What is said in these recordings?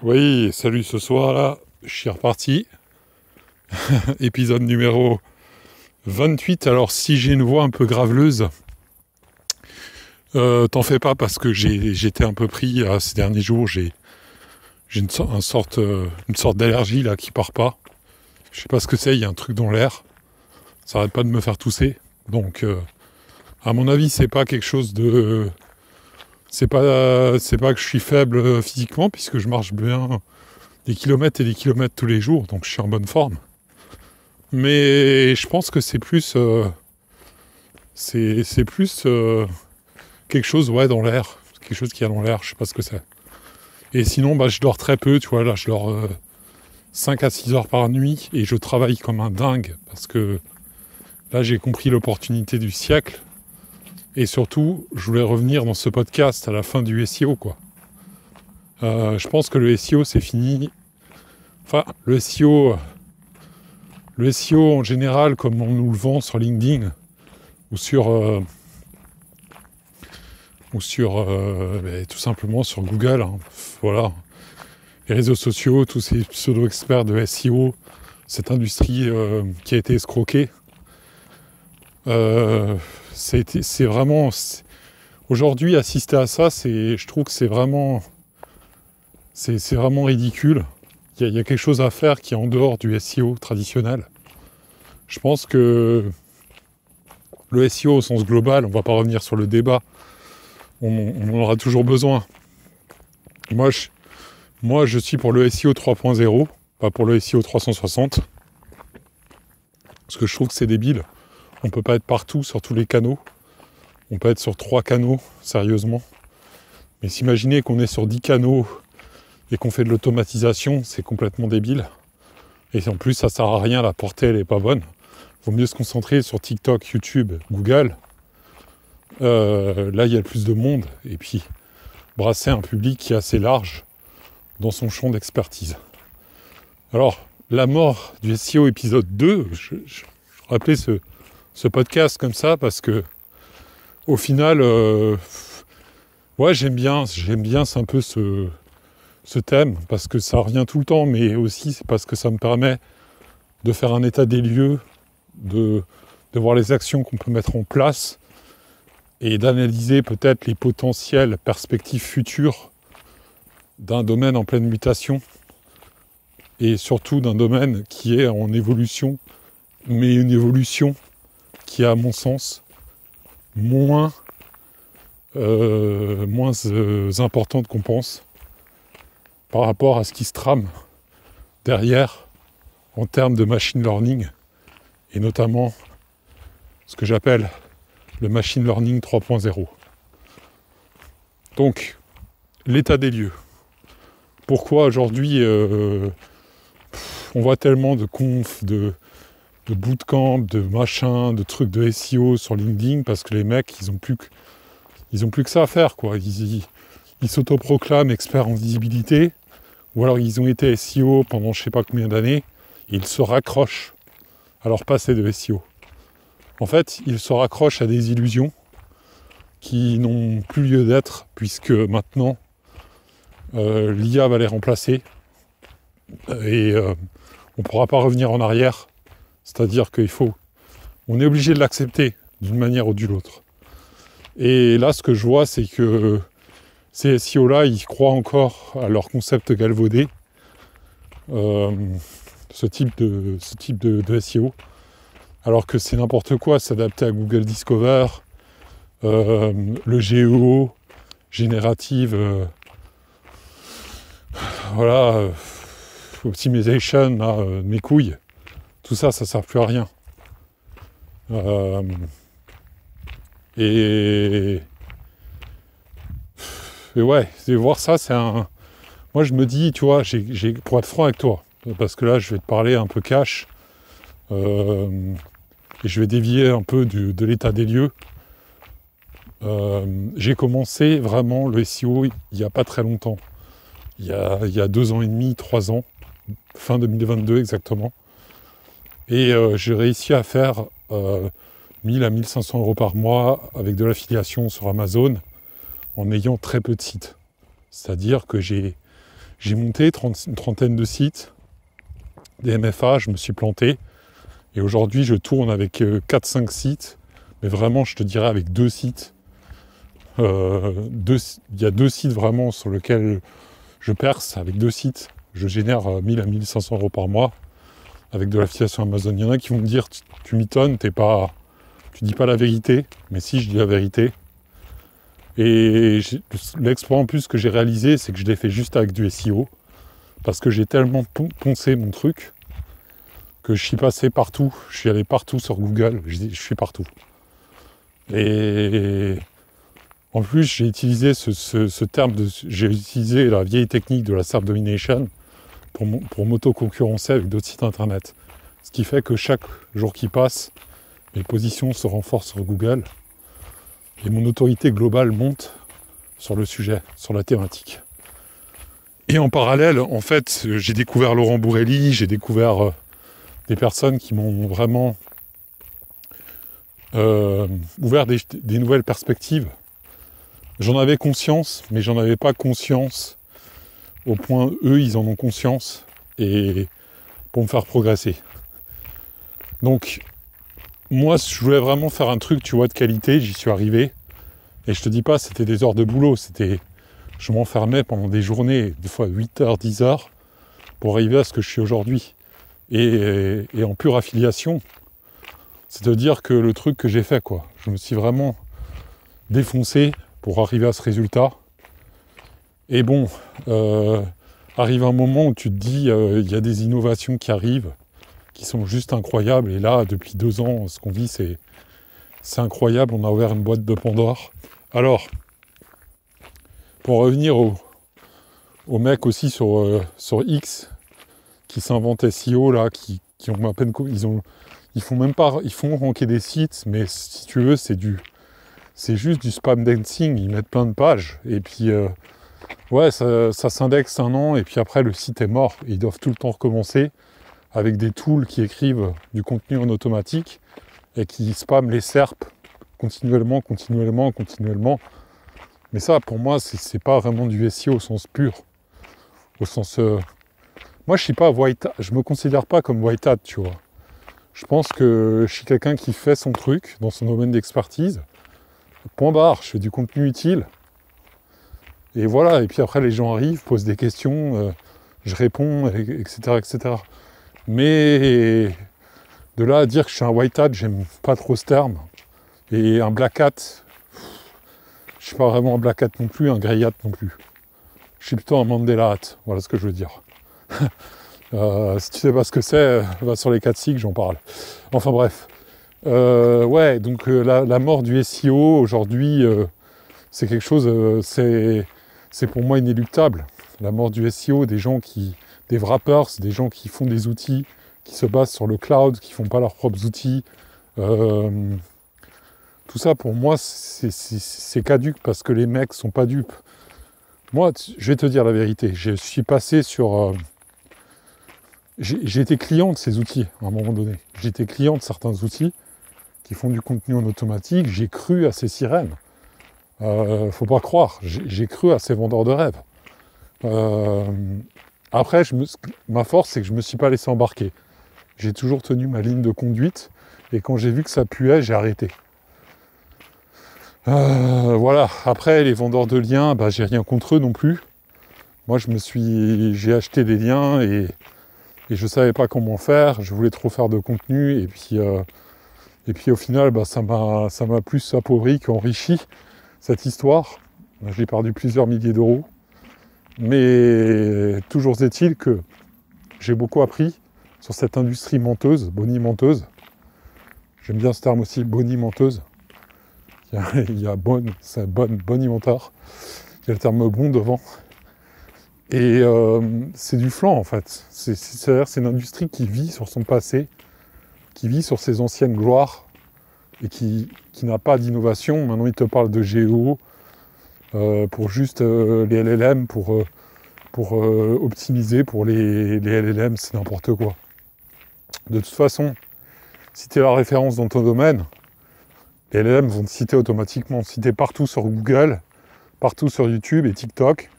Oui, salut, ce soir là, je suis reparti. Épisode numéro 28. Alors si j'ai une voix un peu graveleuse, t'en fais pas parce que j'étais un peu pris ces derniers jours. J'ai une sorte d'allergie là qui part pas. Je sais pas ce que c'est, il y a un truc dans l'air. Ça arrête pas de me faire tousser. Donc à mon avis, c'est pas quelque chose de... C'est pas que je suis faible physiquement puisque je marche bien des kilomètres et des kilomètres tous les jours, donc je suis en bonne forme. Mais je pense que c'est plus quelque chose dans l'air, quelque chose qui a dans l'air, je sais pas ce que c'est. Et sinon je dors très peu, tu vois, là je dors 5 à 6 heures par nuit et je travaille comme un dingue parce que là j'ai compris l'opportunité du siècle et surtout je voulais revenir dans ce podcast à la fin du SEO quoi. Je pense que le SEO c'est fini. Enfin le SEO en général, comme on nous le vend sur LinkedIn ou tout simplement sur Google, hein. Voilà, les réseaux sociaux, tous ces pseudo-experts de SEO, cette industrie qui a été escroquée. C'est vraiment... Aujourd'hui, assister à ça, je trouve que c'est vraiment ridicule. Il y a quelque chose à faire qui est en dehors du SEO traditionnel. Je pense que le SEO au sens global, on ne va pas revenir sur le débat, on en aura toujours besoin. Moi, je suis pour le SEO 3.0, pas pour le SEO 360. Parce que je trouve que c'est débile. On ne peut pas être partout sur tous les canaux. On peut être sur 3 canaux, sérieusement. Mais s'imaginer qu'on est sur 10 canaux et qu'on fait de l'automatisation, c'est complètement débile. Et en plus, ça sert à rien, la portée, elle est pas bonne. Vaut mieux se concentrer sur TikTok, YouTube, Google. Là, il y a le plus de monde. Et puis, brasser un public qui est assez large dans son champ d'expertise. Alors, la mort du SEO épisode 2, je rappelais ce podcast comme ça parce que, au final, j'aime bien, c'est un peu ce thème, parce que ça revient tout le temps, mais aussi c'est parce que ça me permet de faire un état des lieux, de voir les actions qu'on peut mettre en place et d'analyser peut-être les potentielles perspectives futures d'un domaine en pleine mutation et surtout d'un domaine qui est en évolution, mais une évolution qui est à mon sens moins importante qu'on pense par rapport à ce qui se trame derrière en termes de machine learning et notamment ce que j'appelle le machine learning 3.0. Donc, l'état des lieux. Pourquoi aujourd'hui on voit tellement de confs, de bootcamp, de machins, de trucs de SEO sur LinkedIn parce que les mecs, ils ont plus que ça à faire, quoi. Ils s'autoproclament experts en visibilité, ou alors ils ont été SEO pendant je sais pas combien d'années, et ils se raccrochent à leur passé de SEO. En fait, ils se raccrochent à des illusions qui n'ont plus lieu d'être, puisque maintenant, l'IA va les remplacer, et on ne pourra pas revenir en arrière. C'est-à-dire on est obligé de l'accepter d'une manière ou d'une autre. Et là, ce que je vois, c'est que ces SEO-là, ils croient encore à leur concept galvaudé, ce type de SEO, alors que c'est n'importe quoi, s'adapter à Google Discover, le GEO, générative, optimization, mes couilles, tout ça, ça sert plus à rien. Et ouais, voir ça, c'est un... Moi, je me dis, tu vois, pour être franc avec toi, parce que là, je vais te parler un peu cash, et je vais dévier un peu de l'état des lieux. J'ai commencé vraiment le SEO il n'y a pas très longtemps. Il y a 2 ans et demi, 3 ans, fin 2022 exactement. Et j'ai réussi à faire 1000 à 1500 euros par mois avec de l'affiliation sur Amazon en ayant très peu de sites. C'est-à-dire que j'ai J'ai monté une trentaine de sites, des MFA, je me suis planté. Et aujourd'hui, je tourne avec 4-5 sites, mais vraiment, je te dirais avec 2 sites. Il y a 2 sites vraiment sur lesquels je perce. Avec 2 sites, je génère 1000 à 1500 euros par mois avec de l'affiliation Amazon. Il y en a qui vont me dire, tu m'étonnes, tu dis pas la vérité. Mais si, je dis la vérité. Et l'exploit en plus que j'ai réalisé, c'est que je l'ai fait juste avec du SEO. Parce que j'ai tellement poncé mon truc que je suis passé partout. Je suis allé partout sur Google. Je suis partout. Et en plus, j'ai utilisé ce terme j'ai utilisé la vieille technique de la SERP Domination pour m'auto-concurrencer avec d'autres sites internet. Ce qui fait que chaque jour qui passe, mes positions se renforcent sur Google et mon autorité globale monte sur le sujet, sur la thématique. Et en parallèle, en fait, j'ai découvert Laurent Bourrelli, j'ai découvert des personnes qui m'ont vraiment ouvert des nouvelles perspectives. J'en avais conscience, mais j'en avais pas conscience au point eux, ils en ont conscience et pour me faire progresser. Donc, moi, je voulais vraiment faire un truc, tu vois, de qualité, j'y suis arrivé. Et je te dis pas, c'était des heures de boulot, je m'enfermais pendant des journées, des fois 8 heures, 10 heures, pour arriver à ce que je suis aujourd'hui. Et en pure affiliation, c'est-à-dire que le truc que j'ai fait, quoi, je me suis vraiment défoncé pour arriver à ce résultat. Et bon, arrive un moment où tu te dis, il y a des innovations qui arrivent, qui sont juste incroyables. Et là, depuis 2 ans, ce qu'on vit, c'est incroyable. On a ouvert une boîte de Pandore. Alors, pour revenir aux mecs aussi sur X, qui s'inventent SEO, là, qui ont à peine... Ils font ranker des sites, mais si tu veux, c'est juste du spam dancing. Ils mettent plein de pages, et puis... ouais, ça s'indexe 1 an, et puis après, le site est mort. Ils doivent tout le temps recommencer, avec des tools qui écrivent du contenu en automatique, et qui spamment les SERP continuellement. Mais ça, pour moi, c'est pas vraiment du SEO au sens pur. Au sens... Moi, je suis pas white hat, je me considère pas comme white hat, tu vois. Je pense que je suis quelqu'un qui fait son truc dans son domaine d'expertise. Point barre, je fais du contenu utile. Et voilà, et puis après, les gens arrivent, posent des questions, je réponds, etc. Mais de là à dire que je suis un white hat, j'aime pas trop ce terme. Et un black hat, je suis pas vraiment un black hat non plus, un grey hat non plus. Je suis plutôt un Mandela hat, voilà ce que je veux dire. Si tu sais pas ce que c'est, va sur les 4 SIG, j'en parle. Enfin bref. Ouais, donc la mort du SEO aujourd'hui, c'est quelque chose, c'est pour moi inéluctable. La mort du SEO, des wrappers, des gens qui font des outils, qui se basent sur le cloud, qui font pas leurs propres outils. Tout ça, pour moi, c'est caduque parce que les mecs sont pas dupes. Moi, je vais te dire la vérité, je suis passé sur... j'ai été client de ces outils, à un moment donné. J'ai été client de certains outils qui font du contenu en automatique. J'ai cru à ces sirènes. Faut pas croire. J'ai cru à ces vendeurs de rêves. Après, ma force, c'est que je me suis pas laissé embarquer. J'ai toujours tenu ma ligne de conduite. Et quand j'ai vu que ça puait, j'ai arrêté. Voilà. Après, les vendeurs de liens, j'ai rien contre eux non plus. Moi, j'ai acheté des liens et je savais pas comment faire. Je voulais trop faire de contenu et puis au final, ça m'a plus appauvri qu'enrichi cette histoire. J'ai perdu plusieurs milliers d'euros. Mais toujours est-il que j'ai beaucoup appris sur cette industrie menteuse, bonimenteuse. J'aime bien ce terme aussi, bonimenteuse. Il y a c'est bonimenteur. Il y a le terme bon devant. Et c'est du flanc en fait. C'est-à-dire c'est une industrie qui vit sur son passé, qui vit sur ses anciennes gloires et qui n'a pas d'innovation. Maintenant, il te parle de GEO pour juste les LLM, pour optimiser pour les LLM, c'est n'importe quoi. De toute façon, si tu es la référence dans ton domaine, les LLM vont te citer automatiquement. Si tu es partout sur Google, partout sur YouTube et TikTok,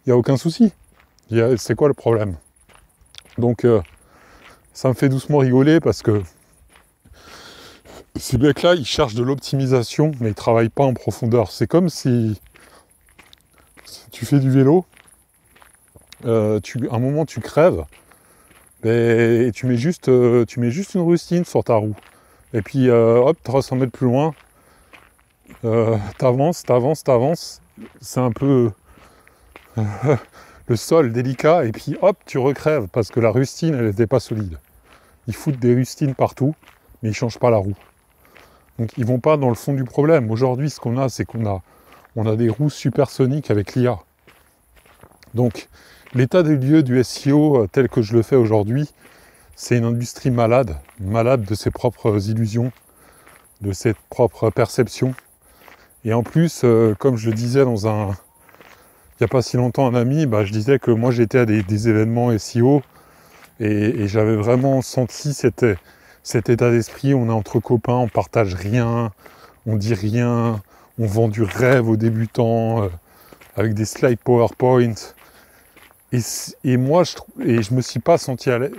il n'y a aucun souci. C'est quoi le problème? Donc ça me fait doucement rigoler parce que ces mecs-là, ils cherchent de l'optimisation, mais ils travaillent pas en profondeur. C'est comme si tu fais du vélo, à un moment tu crèves, et tu mets juste une rustine sur ta roue. Et puis hop, 300 mètres plus loin, t'avances. C'est un peu le sol délicat, et puis hop, tu recrèves, parce que la rustine, elle n'était pas solide. Ils foutent des rustines partout, mais ils changent pas la roue. Donc ils vont pas dans le fond du problème. Aujourd'hui, ce qu'on a, c'est qu'on a des roues supersoniques avec l'IA. Donc l'état des lieux du SEO tel que je le fais aujourd'hui, c'est une industrie malade de ses propres illusions, de ses propres perceptions. Et en plus, comme je le disais il n'y a pas si longtemps, un ami, je disais que moi j'étais à des événements SEO et j'avais vraiment senti cet état d'esprit. On est entre copains, on partage rien, on dit rien, on vend du rêve aux débutants avec des slides PowerPoint. Et moi, je me suis pas senti à l'aise.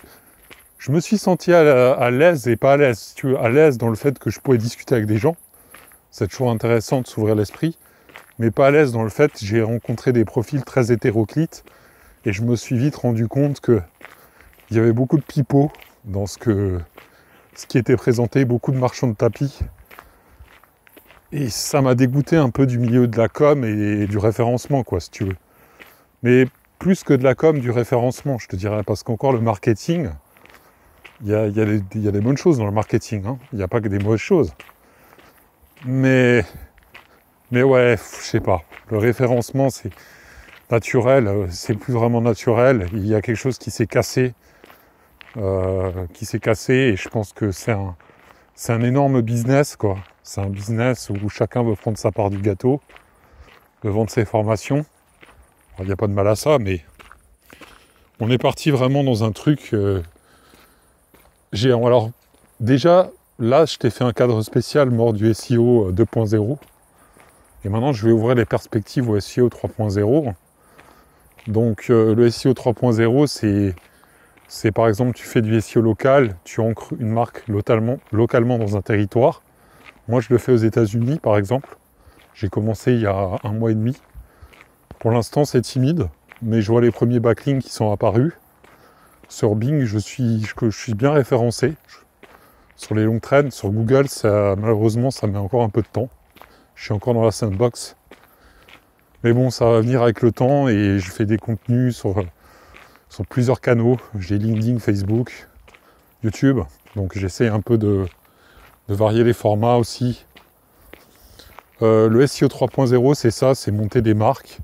Je me suis senti à l'aise et pas à l'aise. Si tu veux, à l'aise dans le fait que je pouvais discuter avec des gens. C'est toujours intéressant de s'ouvrir l'esprit. Mais pas à l'aise dans le fait que j'ai rencontré des profils très hétéroclites. Et je me suis vite rendu compte qu'il y avait beaucoup de pipeaux dans ce qui était présenté, beaucoup de marchands de tapis. Et ça m'a dégoûté un peu du milieu de la com et du référencement, quoi, si tu veux. Mais plus que de la com, du référencement, je te dirais. Parce qu'encore le marketing, il y a des bonnes choses dans le marketing, hein. Il n'y a pas que des mauvaises choses. Mais ouais, je sais pas. Le référencement, c'est naturel, c'est plus vraiment naturel. Il y a quelque chose qui s'est cassé. Et je pense que c'est un énorme business, quoi. C'est un business où chacun veut prendre sa part du gâteau, veut vendre ses formations. Il n'y a pas de mal à ça, mais on est parti vraiment dans un truc... Alors, déjà, là, je t'ai fait un cadre spécial mort du SEO 2.0. Et maintenant, je vais ouvrir les perspectives au SEO 3.0. Donc, le SEO 3.0, c'est par exemple, tu fais du SEO local, tu ancres une marque localement dans un territoire. Moi, je le fais aux États-Unis, par exemple. J'ai commencé il y a 1 mois et demi. Pour l'instant, c'est timide, mais je vois les premiers backlinks qui sont apparus. Sur Bing, je suis bien référencé. Sur les longues traînes, sur Google, malheureusement, ça met encore un peu de temps. Je suis encore dans la sandbox. Mais bon, ça va venir avec le temps et je fais des contenus sur plusieurs canaux. J'ai LinkedIn, Facebook, YouTube. Donc j'essaie un peu de varier les formats aussi. Le SEO 3.0, c'est ça, c'est monter des marques.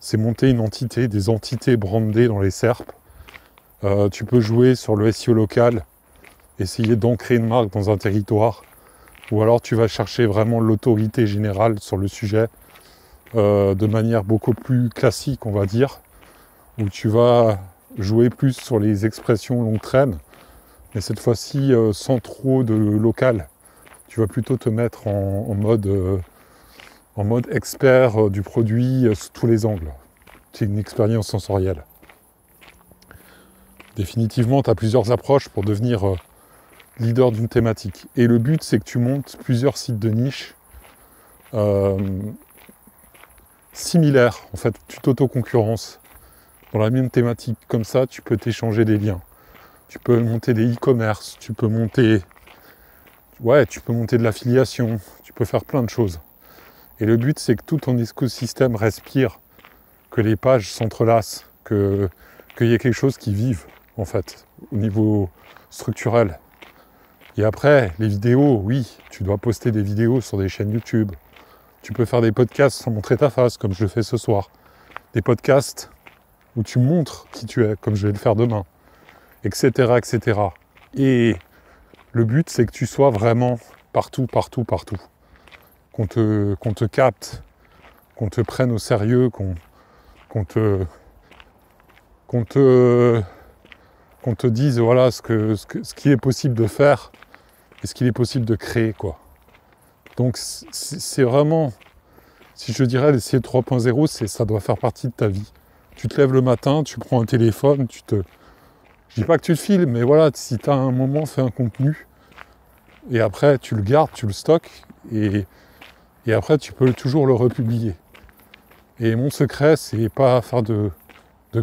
C'est monter une entité, des entités brandées dans les SERP. Tu peux jouer sur le SEO local, essayer d'ancrer une marque dans un territoire, ou alors tu vas chercher vraiment l'autorité générale sur le sujet, de manière beaucoup plus classique, on va dire, où tu vas jouer plus sur les expressions longue traîne, mais cette fois-ci sans trop de local. Tu vas plutôt te mettre en mode expert du produit sous tous les angles. C'est une expérience sensorielle. Définitivement, tu as plusieurs approches pour devenir leader d'une thématique. Et le but, c'est que tu montes plusieurs sites de niche similaires. En fait, tu t'auto-concurrences dans la même thématique. Comme ça, tu peux t'échanger des liens. Tu peux monter des e-commerce, tu peux monter de l'affiliation, tu peux faire plein de choses. Et le but, c'est que tout ton écosystème respire, que les pages s'entrelacent, qu'il y ait quelque chose qui vive, en fait, au niveau structurel. Et après, les vidéos, oui, tu dois poster des vidéos sur des chaînes YouTube. Tu peux faire des podcasts sans montrer ta face, comme je le fais ce soir. Des podcasts où tu montres qui tu es, comme je vais le faire demain, etc., etc. Et le but, c'est que tu sois vraiment partout. Qu'on te capte, qu'on te prenne au sérieux, qu'on te dise voilà ce qui est possible de faire et ce qu'il est possible de créer, quoi. Donc c'est vraiment, si je dirais, le SEO 3.0, ça doit faire partie de ta vie. Tu te lèves le matin, tu prends un téléphone, je dis pas que tu le filmes, mais voilà, si tu as un moment fait un contenu, et après tu le gardes, tu le stockes, et après tu peux toujours le republier. Et mon secret, c'est pas faire de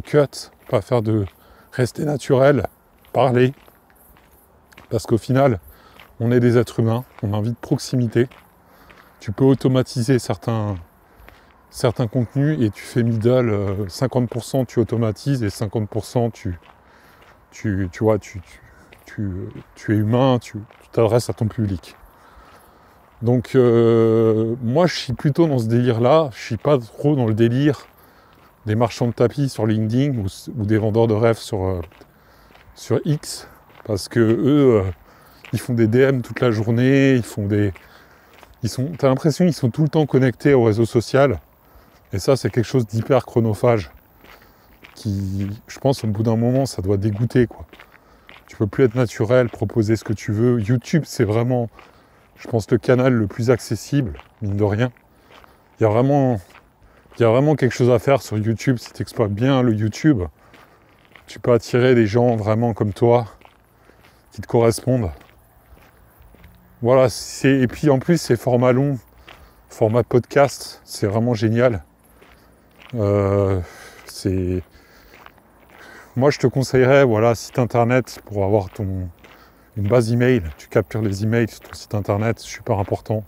cut, pas faire de rester naturel, parler, parce qu'au final, on est des êtres humains, on a envie de proximité. Tu peux automatiser certains contenus et tu fais middle, 50% tu automatises et 50% tu es humain, tu t'adresses à ton public. Donc moi je suis plutôt dans ce délire-là, je suis pas trop dans le délire des marchands de tapis sur LinkedIn ou des vendeurs de rêves sur X, parce que eux, ils font des DM toute la journée, t'as l'impression qu'ils sont tout le temps connectés au réseau social, et ça c'est quelque chose d'hyper chronophage, qui, je pense, au bout d'un moment, ça doit dégoûter, quoi. Tu peux plus être naturel, proposer ce que tu veux. YouTube, c'est vraiment, je pense, le canal le plus accessible, mine de rien. Il y a vraiment quelque chose à faire sur YouTube. Si tu exploites bien le YouTube, tu peux attirer des gens vraiment comme toi, qui te correspondent. Voilà, et puis en plus, c'est format long, format podcast, c'est vraiment génial. Moi, je te conseillerais, voilà, site internet pour avoir une base email. Tu captures les emails sur ton site internet, c'est super important.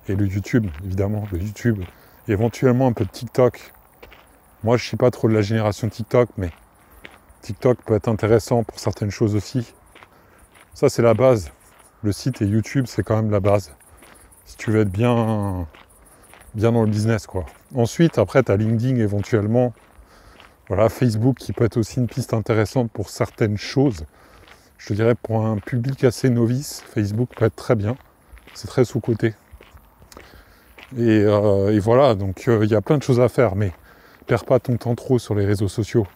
Et le YouTube, évidemment, Et éventuellement un peu de TikTok. Moi, je ne suis pas trop de la génération TikTok, mais TikTok peut être intéressant pour certaines choses aussi. Ça, c'est la base. Le site et YouTube, c'est quand même la base. Si tu veux être bien dans le business, quoi. Ensuite, après, tu as LinkedIn éventuellement. Voilà, Facebook qui peut être aussi une piste intéressante pour certaines choses. Je te dirais pour un public assez novice, Facebook peut être très bien. C'est très sous-coté. Et voilà, donc il y a plein de choses à faire, mais perds pas ton temps trop sur les réseaux sociaux.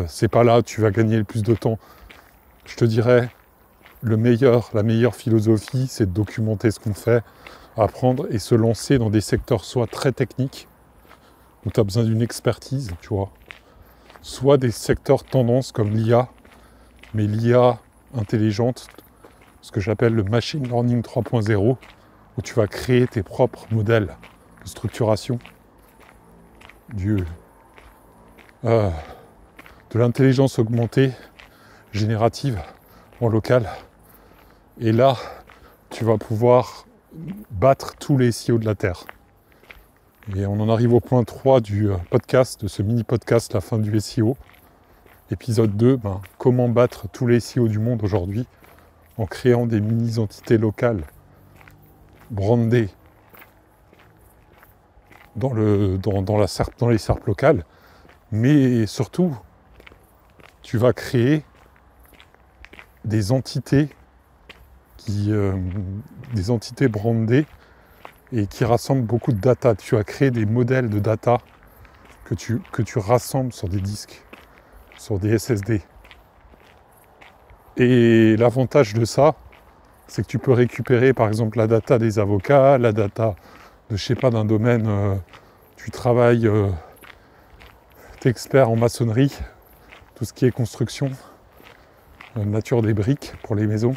C'est pas là où tu vas gagner le plus de temps. Je te dirais, la meilleure philosophie, c'est de documenter ce qu'on fait, apprendre et se lancer dans des secteurs soit très techniques, où tu as besoin d'une expertise, tu vois, soit des secteurs tendances comme l'IA, mais l'IA intelligente, ce que j'appelle le machine learning 3.0, où tu vas créer tes propres modèles de structuration de l'intelligence augmentée générative en local. Et là, tu vas pouvoir battre tous les SEO de la Terre. Et on en arrive au point 3 du podcast, de ce mini-podcast, la fin du SEO. Épisode 2, comment battre tous les SEO du monde aujourd'hui en créant des mini-entités locales brandées dans les SERP locales. Mais surtout, tu vas créer des entités des entités brandées et qui rassemblent beaucoup de data. Tu vas créer des modèles de data que tu rassembles sur des disques, sur des SSD. Et l'avantage de ça, c'est que tu peux récupérer par exemple la data des avocats, la data de, d'un domaine, tu travailles, t'es expert en maçonnerie, tout ce qui est construction, nature des briques pour les maisons.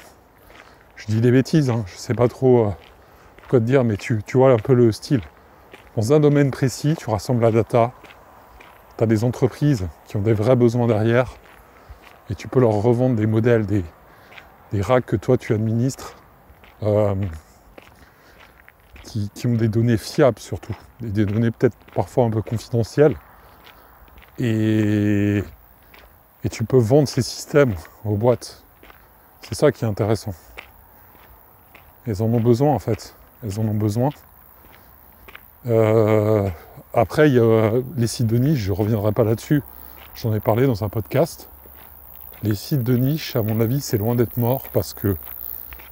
Je dis des bêtises, je sais pas trop quoi te dire, mais tu vois un peu le style. Dans un domaine précis, tu rassembles la data, tu as des entreprises qui ont des vrais besoins derrière, et tu peux leur revendre des modèles, des racks que toi tu administres, qui ont des données fiables surtout, des données peut-être parfois un peu confidentielles, et tu peux vendre ces systèmes aux boîtes. C'est ça qui est intéressant. Elles en ont besoin en fait. Elles en ont besoin. Après, il y a les sites de niche, je ne reviendrai pas là-dessus. J'en ai parlé dans un podcast. Les sites de niche, à mon avis, c'est loin d'être mort parce que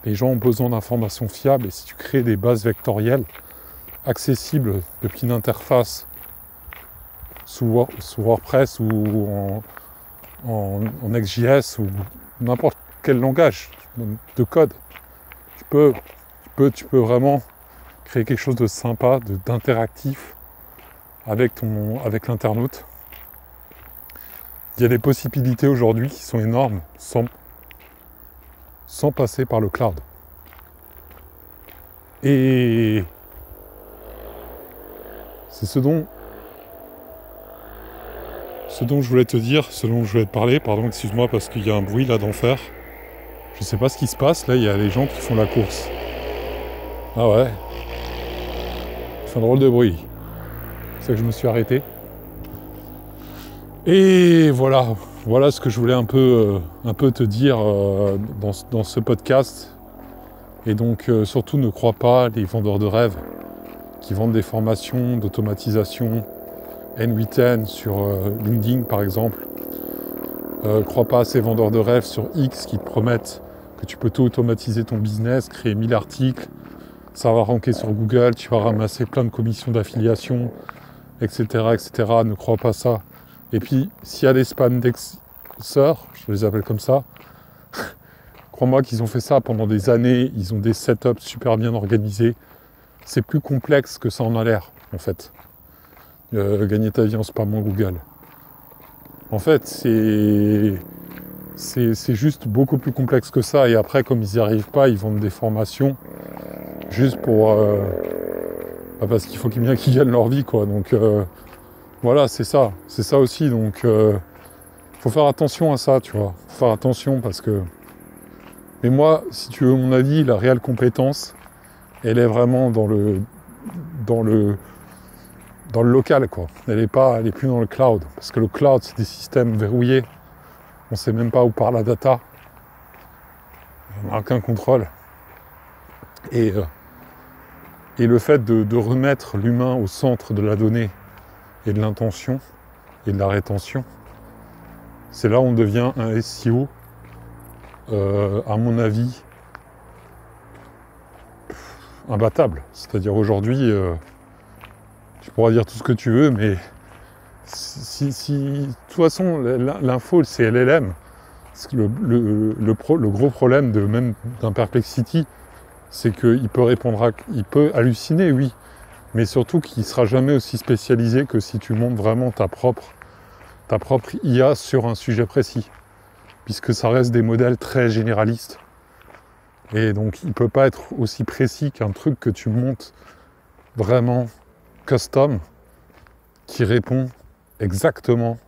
les gens ont besoin d'informations fiables. Et si tu crées des bases vectorielles accessibles depuis une interface sous WordPress ou en XJS ou n'importe quel langage de code, tu peux vraiment créer quelque chose de sympa, d'interactif avec l'internaute. Il y a des possibilités aujourd'hui qui sont énormes sans passer par le cloud. Et c'est ce dont je voulais te dire, ce dont je voulais te parler, pardon, excuse-moi parce qu'il y a un bruit là d'enfer. Je sais pas ce qui se passe, là il y a les gens qui font la course. Ah ouais. C'est un drôle de bruit. C'est ça que je me suis arrêté. Et voilà ce que je voulais un peu te dire dans ce podcast. Et donc surtout ne crois pas les vendeurs de rêves qui vendent des formations d'automatisation N8N sur LinkedIn par exemple. Crois pas à ces vendeurs de rêves sur X qui te promettent que tu peux tout automatiser ton business, créer 1000 articles, ça va ranker sur Google, tu vas ramasser plein de commissions d'affiliation, etc., etc. Ne crois pas ça. Et puis, s'il y a des spandexers, je les appelle comme ça, crois-moi qu'ils ont fait ça pendant des années, ils ont des setups super bien organisés. C'est plus complexe que ça en a l'air, en fait. Gagner ta vie en spammant Google. En fait, c'est juste beaucoup plus complexe que ça. Et après, comme ils n'y arrivent pas, ils vendent des formations juste pour... parce qu'il faut bien qu'ils gagnent leur vie, quoi. Donc, voilà, c'est ça aussi. Donc, faut faire attention à ça, tu vois. Faut faire attention parce que... Mais moi, si tu veux mon avis, la réelle compétence, elle est vraiment dans le local, quoi. Elle est plus dans le cloud. Parce que le cloud, c'est des systèmes verrouillés. On ne sait même pas où part la data. On n'a aucun contrôle. Et le fait de remettre l'humain au centre de la donnée et de l'intention et de la rétention, c'est là où on devient un SEO, à mon avis, imbattable. C'est-à-dire aujourd'hui, tu pourras dire tout ce que tu veux, mais si de toute façon, l'info, c'est LLM. Le gros problème même d'un Perplexity, c'est qu'il il peut halluciner, oui, mais surtout qu'il ne sera jamais aussi spécialisé que si tu montes vraiment ta propre IA sur un sujet précis, puisque ça reste des modèles très généralistes. Et donc, il ne peut pas être aussi précis qu'un truc que tu montes vraiment custom, qui répond exactement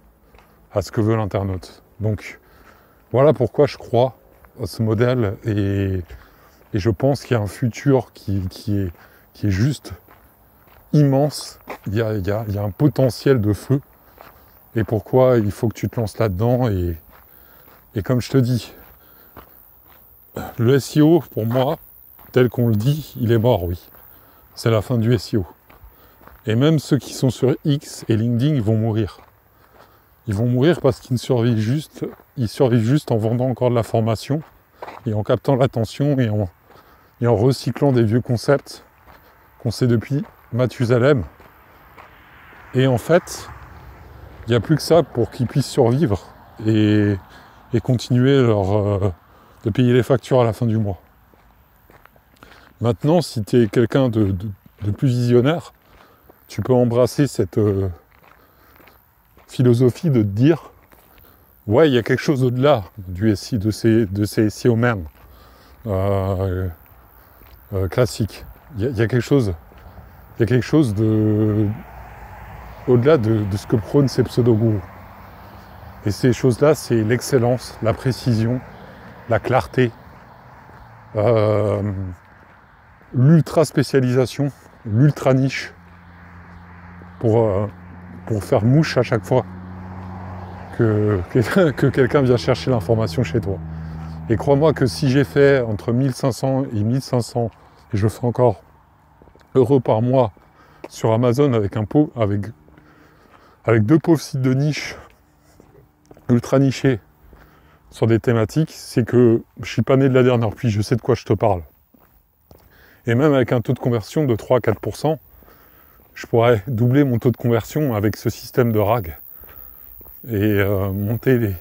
à ce que veut l'internaute. Donc, voilà pourquoi je crois à ce modèle et je pense qu'il y a un futur qui est juste immense. Il y a un potentiel de feu et pourquoi il faut que tu te lances là-dedans et comme je te dis, le SEO pour moi, tel qu'on le dit, il est mort, oui. C'est la fin du SEO. Et même ceux qui sont sur X et LinkedIn, ils vont mourir. Ils vont mourir parce qu'ils survivent juste en vendant encore de la formation et en captant l'attention et en recyclant des vieux concepts qu'on sait depuis Mathusalem. Et en fait, il n'y a plus que ça pour qu'ils puissent survivre et continuer de payer les factures à la fin du mois. Maintenant, si tu es quelqu'un de plus visionnaire, tu peux embrasser cette philosophie de te dire ouais, il y a quelque chose au-delà du SI, de ces SEO même classiques. Il y a quelque chose au-delà de ce que prônent ces pseudo-gourous. Et ces choses-là, c'est l'excellence, la précision, la clarté, l'ultra spécialisation, l'ultra niche pour faire mouche à chaque fois que quelqu'un vient chercher l'information chez toi. Et crois-moi que si j'ai fait entre 1500 et 1500, et je ferai encore euros par mois sur Amazon avec deux pauvres sites de niche ultra nichés sur des thématiques, c'est que je suis pas né de la dernière pluie, je sais de quoi je te parle. Et même avec un taux de conversion de 3-4%, je pourrais doubler mon taux de conversion avec ce système de RAG. Et monter les...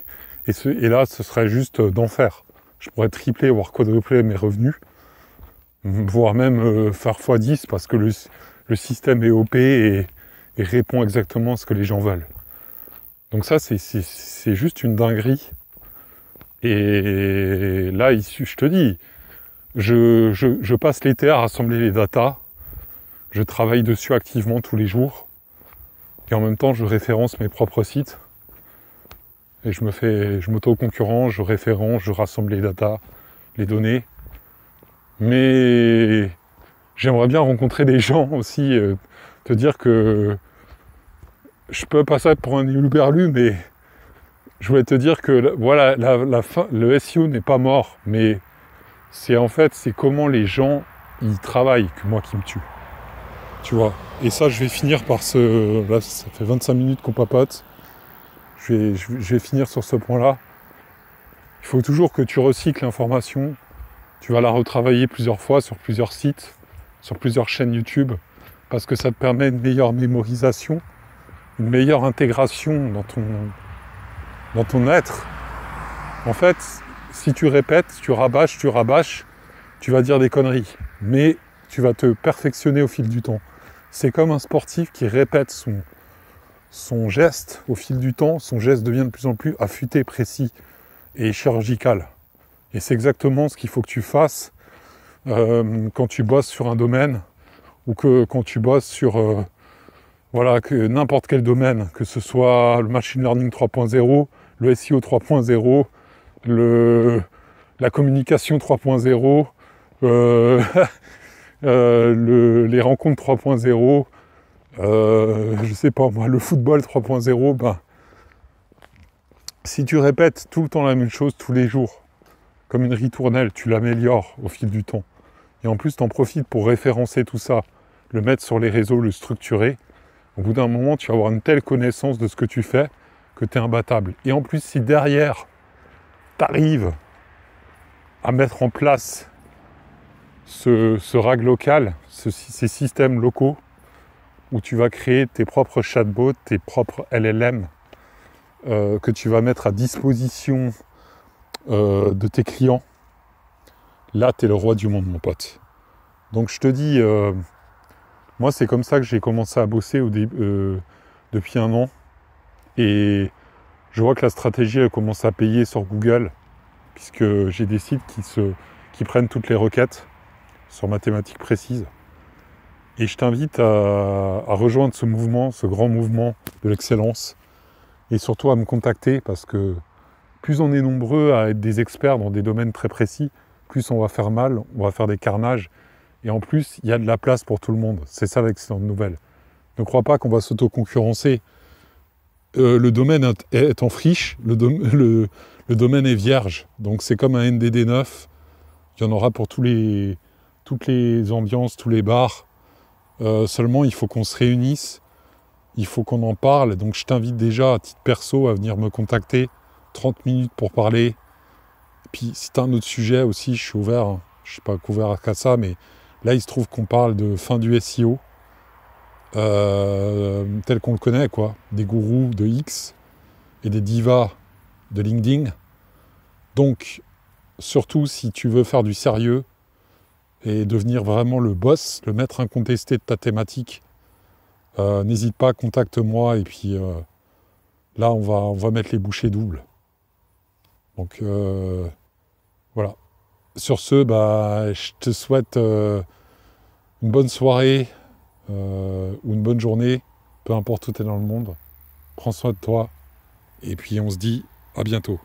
Et là, ce serait juste d'enfer. Je pourrais tripler, voire quadrupler mes revenus, voire même faire x10 parce que le système est OP et répond exactement à ce que les gens veulent. Donc ça, c'est juste une dinguerie. Et là, je te dis, je passe l'été à rassembler les datas, je travaille dessus activement tous les jours, et en même temps, je référence mes propres sites, et je m'auto-concurrence, je référence, je rassemble les datas, les données. Mais j'aimerais bien rencontrer des gens aussi, te dire que je peux passer pour un hurluberlu, mais je voulais te dire que voilà, la fin, le SEO n'est pas mort, mais c'est comment les gens y travaillent que moi qui me tue. Tu vois. Et ça, je vais finir par là, ça fait 25 minutes qu'on papote. Je vais finir sur ce point-là. Il faut toujours que tu recycles l'information. Tu vas la retravailler plusieurs fois sur plusieurs sites, sur plusieurs chaînes YouTube, parce que ça te permet une meilleure mémorisation, une meilleure intégration dans ton être. En fait, si tu répètes, tu rabâches, tu vas dire des conneries. Mais tu vas te perfectionner au fil du temps. C'est comme un sportif qui répète son geste au fil du temps. Son geste devient de plus en plus affûté, précis et chirurgical. Et c'est exactement ce qu'il faut que tu fasses quand tu bosses sur un domaine ou que quand tu bosses sur que n'importe quel domaine, que ce soit le machine learning 3.0, le SEO 3.0, la communication 3.0, les rencontres 3.0, je sais pas moi, le football 3.0, ben, si tu répètes tout le temps la même chose tous les jours, comme une ritournelle, tu l'améliores au fil du temps. Et en plus, tu en profites pour référencer tout ça, le mettre sur les réseaux, le structurer. Au bout d'un moment, tu vas avoir une telle connaissance de ce que tu fais que tu es imbattable. Et en plus, si derrière, tu arrives à mettre en place ce RAG local, ces systèmes locaux, où tu vas créer tes propres chatbots, tes propres LLM, que tu vas mettre à disposition de tes clients, là, tu es le roi du monde, mon pote. Donc je te dis, moi, c'est comme ça que j'ai commencé à bosser depuis un an. Et je vois que la stratégie, elle commence à payer sur Google, puisque j'ai des sites qui prennent toutes les requêtes sur ma thématique précise. Et je t'invite à rejoindre ce mouvement, ce grand mouvement de l'excellence, et surtout à me contacter, parce que plus on est nombreux à être des experts dans des domaines très précis, plus on va faire mal, on va faire des carnages, et en plus, il y a de la place pour tout le monde. C'est ça l'excellente nouvelle. Ne crois pas qu'on va s'auto-concurrencer. Le domaine est en friche, le domaine est vierge, donc c'est comme un NDD 9, il y en aura pour toutes les ambiances, tous les bars. Seulement, il faut qu'on se réunisse, il faut qu'on en parle. Donc, je t'invite déjà à titre perso à venir me contacter, 30 minutes pour parler. Et puis, si tu as un autre sujet aussi, je suis ouvert. Hein. Je ne suis pas couvert qu'à ça, mais là, il se trouve qu'on parle de fin du SEO, tel qu'on le connaît, quoi. Des gourous de X et des divas de LinkedIn. Donc, surtout si tu veux faire du sérieux, et devenir vraiment le boss, le maître incontesté de ta thématique, n'hésite pas, contacte-moi, et puis là, on va mettre les bouchées doubles. Donc, voilà. Sur ce, je te souhaite une bonne soirée ou une bonne journée, peu importe où tu es dans le monde. Prends soin de toi, et puis on se dit à bientôt.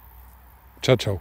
Ciao, ciao.